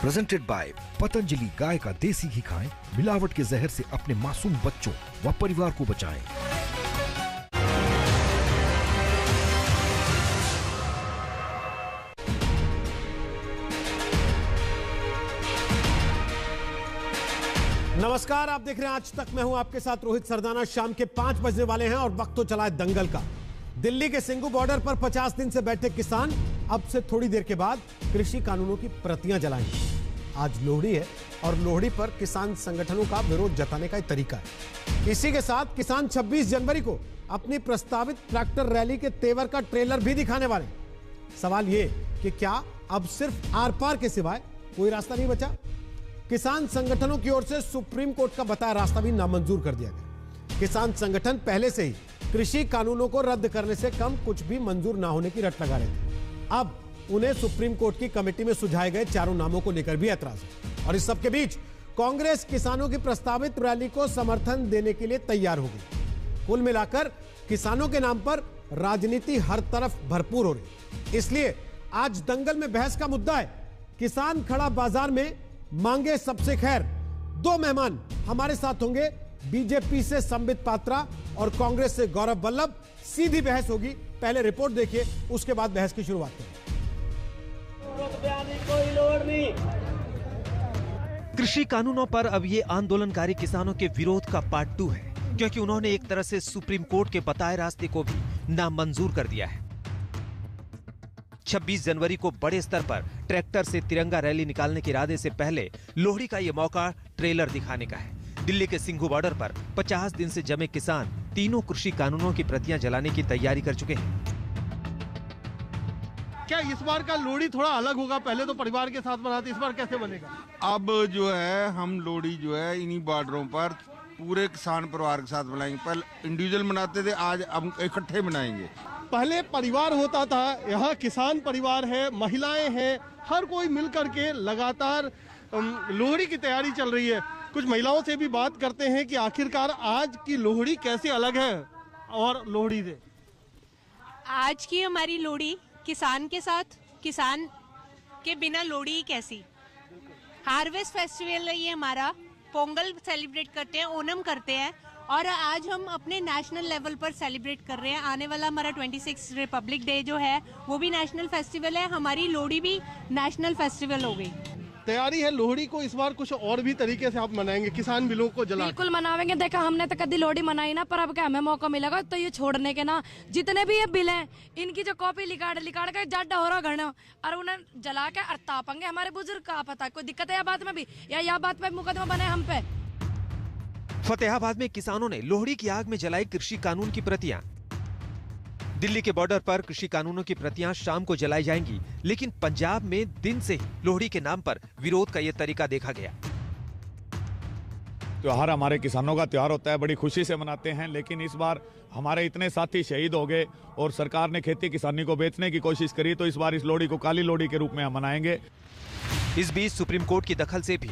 Presented by Patanjali गाय का देसी घी खाएं, मिलावट के जहर से अपने मासूम बच्चों व परिवार को बचाएं। नमस्कार, आप देख रहे हैं आज तक। मैं हूं आपके साथ रोहित सरदाना। शाम के 5 बजने वाले हैं और वक्त तो चला है दंगल का। दिल्ली के सिंघू बॉर्डर पर 50 दिन से बैठे किसान अब से थोड़ी देर के बाद कृषि कानूनों की प्रतियां जलाएंगे। आज लोहड़ी है और लोहड़ी पर किसान संगठनों का विरोध जताने का एक तरीका है। इसी के साथ किसान 26 जनवरी को अपनी प्रस्तावित ट्रैक्टर रैली के तेवर का ट्रेलर भी दिखाने वाले। सवाल ये कि क्या अब सिर्फ आर पार के सिवाय कोई रास्ता नहीं बचा? किसान संगठनों की ओर से सुप्रीम कोर्ट का बताया रास्ता भी नामंजूर कर दिया गया। किसान संगठन पहले से ही कृषि कानूनों को रद्द करने से कम कुछ भी मंजूर ना होने की रट लगा रहे थे। अब उन्हें सुप्रीम कोर्ट की कमेटी में सुझाए गए चारों नामों को लेकर भी ऐतराज है। और इस सबके बीच कांग्रेस किसानों की प्रस्तावित रैली को समर्थन देने के लिए तैयार हो गई। कुल मिलाकर किसानों के नाम पर राजनीति हर तरफ भरपूर हो रही। इसलिए आज दंगल में बहस का मुद्दा है किसान खड़ा बाजार में मांगे सबसे खैर। दो मेहमान हमारे साथ होंगे, बीजेपी से संबित पात्रा और कांग्रेस से गौरव वल्लभ। सीधी बहस होगी। पहले रिपोर्ट देखिए, उसके बाद बहस की शुरुआत करें। कोई लोड़ नहीं। कृषि कानूनों पर अब ये आंदोलनकारी किसानों के विरोध का पार्ट 2 है, क्योंकि उन्होंने एक तरह से सुप्रीम कोर्ट के बताए रास्ते को भी नामंजूर कर दिया है। 26 जनवरी को बड़े स्तर पर ट्रैक्टर से तिरंगा रैली निकालने के इरादे से पहले लोहड़ी का यह मौका ट्रेलर दिखाने का है। दिल्ली के सिंघू बॉर्डर पर 50 दिन से जमे किसान तीनों कृषि कानूनों की प्रतियां जलाने की तैयारी कर चुके हैं। क्या इस बार का लोहड़ी थोड़ा अलग होगा? पहले तो परिवार के साथ मनाते, इस बार कैसे बनेगा? अब जो है हम लोहड़ी जो है इन्हीं बॉर्डरों पर पूरे किसान परिवार के साथ मनाएंगे। पहले इंडिविजुअल मनाते थे, आज हम इकट्ठे मनाएंगे। पहले परिवार होता था, यहाँ किसान परिवार है, महिलाएं हैं, हर कोई मिल करके लगातार लोहड़ी की तैयारी चल रही है। कुछ महिलाओं से भी बात करते हैं कि आखिरकार आज की लोहड़ी कैसे अलग है और लोहड़ी से। आज की हमारी लोहड़ी किसान के साथ, किसान के बिना लोहड़ी कैसी। हार्वेस्ट फेस्टिवल है ये हमारा। पोंगल सेलिब्रेट करते हैं, ओणम करते हैं और आज हम अपने नेशनल लेवल पर सेलिब्रेट कर रहे हैं। आने वाला हमारा 26 रिपब्लिक डे जो है वो भी नेशनल फेस्टिवल है। हमारी लोहड़ी भी नेशनल फेस्टिवल हो गई। तैयारी है लोहड़ी को इस बार कुछ और भी तरीके से आप मनाएंगे, किसान बिलों को जला? बिल्कुल मनाएंगे। देखा हमने तो कभी लोहड़ी मनाई ना, पर अब क्या हमें मौका मिलेगा तो ये छोड़ने के ना, जितने भी ये बिल हैं इनकी जो कॉपी लिकाड़ के जाडा हो रहा घर और उन्हें जला के और तापेंगे। हमारे बुजुर्ग का पता कोई दिक्कत है या बात में भी, या बात पे मुकदमा बने हम पे। फतेहाबाद में किसानों ने लोहड़ी की आग में जलाई कृषि कानून की प्रतियां। दिल्ली के बॉर्डर पर कृषि कानूनों की प्रतियां शाम को जलाई जाएंगी, लेकिन पंजाब में दिन से ही लोहड़ी के नाम पर विरोध का यह तरीका देखा गया। त्योहार हमारे किसानों का त्योहार होता है, बड़ी खुशी से मनाते हैं, लेकिन इस बार हमारे इतने साथी शहीद हो गए और सरकार ने खेती किसानी को बेचने की कोशिश करी, तो इस बार इस लोहड़ी को काली लोहड़ी के रूप में हम मनाएंगे। इस बीच सुप्रीम कोर्ट की दखल से भी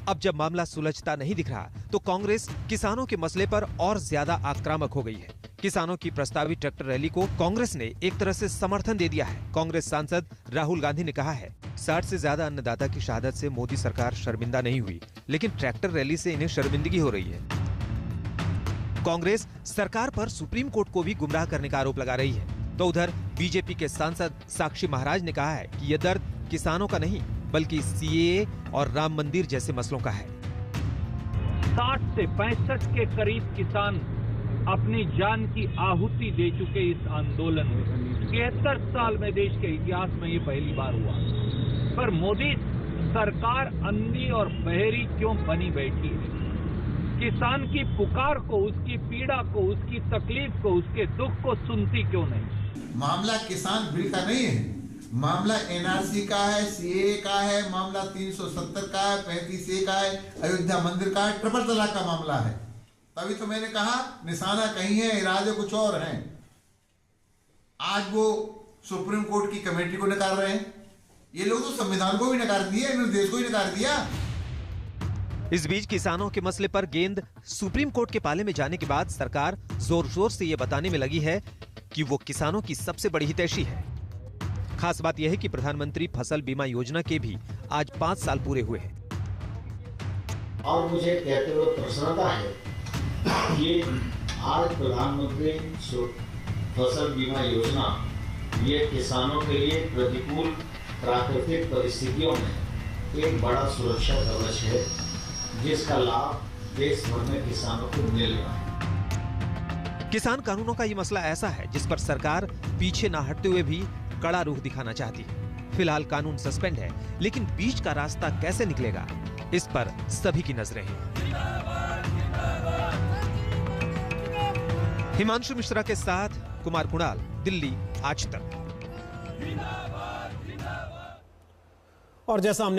अब जब मामला सुलझता नहीं दिख रहा, तो कांग्रेस किसानों के मसले पर और ज्यादा आक्रामक हो गई है। किसानों की प्रस्तावित ट्रैक्टर रैली को कांग्रेस ने एक तरह से समर्थन दे दिया है। कांग्रेस सांसद राहुल गांधी ने कहा है 60 से ज्यादा अन्नदाता की शहादत से मोदी सरकार शर्मिंदा नहीं हुई, लेकिन ट्रैक्टर रैली से इन्हें शर्मिंदगी हो रही है। कांग्रेस सरकार पर सुप्रीम कोर्ट को भी गुमराह करने का आरोप लगा रही है। तो उधर बीजेपी के सांसद साक्षी महाराज ने कहा है कि यह दर्द किसानों का नहीं बल्कि सीएए और राम मंदिर जैसे मसलों का है। 60 से 65 के करीब किसान अपनी जान की आहुति दे चुके इस आंदोलन में। 73 साल में देश के इतिहास में ये पहली बार हुआ। पर मोदी सरकार अंधी और बहरी क्यों बनी बैठी है? किसान की पुकार को, उसकी पीड़ा को, उसकी तकलीफ को, उसके दुख को सुनती क्यों नहीं? मामला किसान बिल का नहीं है, मामला एनआरसी का है, सीएए का है, मामला 370 का है, 35A का है, अयोध्या मंदिर का है, ट्रिपल तलाक का मामला है। तभी तो मैंने कहा निशाना कहीं है, इरादे कुछ और हैं। आज वो सुप्रीम कोर्ट की कमेटी को नकार रहे हैं। ये लोग तो संविधान को भी नकार दिया, इन्होंने देश को ही नकार दिया। इस बीच किसानों के मसले पर गेंद सुप्रीम कोर्ट के पाले में जाने के बाद सरकार जोर जोर से ये बताने में लगी है कि वो किसानों की सबसे बड़ी हितैषी है। खास बात यह है कि प्रधानमंत्री फसल बीमा योजना के भी आज 5 साल पूरे हुए हैं। और मुझे कहते हुए प्रसन्नता है कि आज प्रधानमंत्री फसल बीमा योजना ये किसानों के लिए प्रतिकूल प्राकृतिक परिस्थितियों में एक बड़ा सुरक्षा कवच है, जिसका लाभ देश भर में किसानों को मिल रहा है। किसान कानूनों का ये मसला ऐसा है जिस पर सरकार पीछे ना हटते हुए भी कड़ा रुख दिखाना चाहती है। फिलहाल कानून सस्पेंड है, लेकिन बीच का रास्ता कैसे निकलेगा, इस पर सभी की नजरें हैं। हिमांशु मिश्रा के साथ कुमार कुणाल, दिल्ली, आज तक। और जैसा हमने